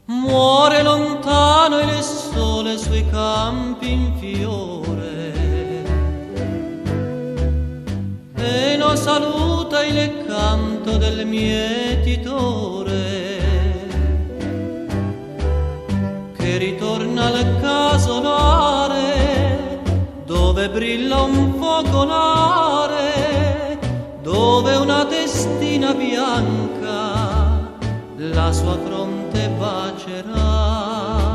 Muore lontano il sole sui campi in fiore e non saluta il canto del mietitore che ritorna al casolare dove brilla un focolare, dove una testina bianca la sua fronte bacerà,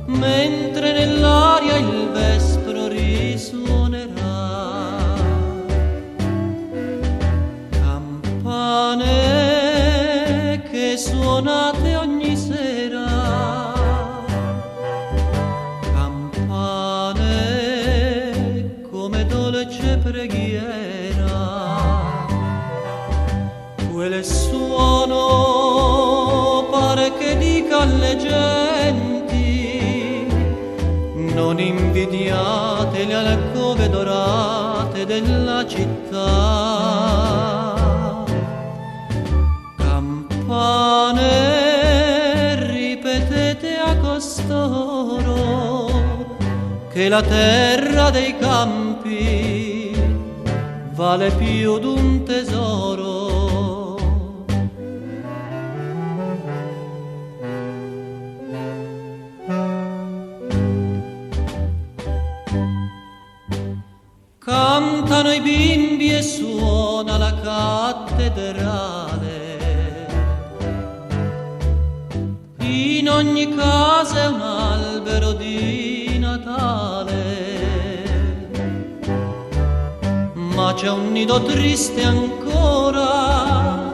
mentre nell'aria il vespro risuonerà. Campane che suonate ogni sera, campane come dolce preghiera, quel suono pare che dica alle genti: non invidiate le alcove dorate della città. Campane, ripetete a costoro che la terra dei campi vale più d'un tesoro. Cantano i bimbi e suona la cattedrale, in ogni casa è un albero di Natale, ma c'è un nido triste ancora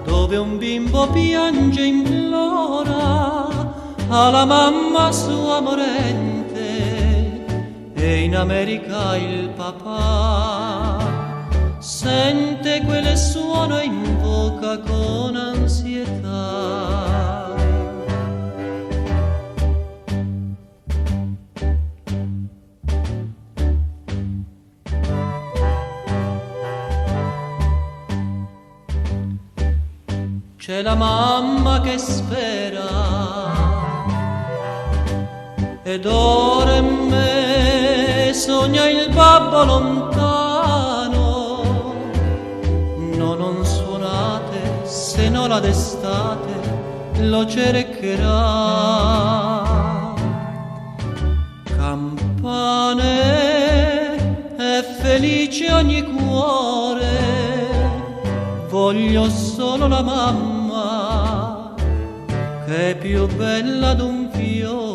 dove un bimbo piange e implora alla mamma sua morente, e in America il papà sente quel suono e invoca con ansietà. C'è la mamma che spera e dorme, sogna il babbo lontano. No, non suonate, se no la d'estate lo cercherà. Campane, è felice ogni cuore, voglio solo la mamma che è più bella d'un fiore.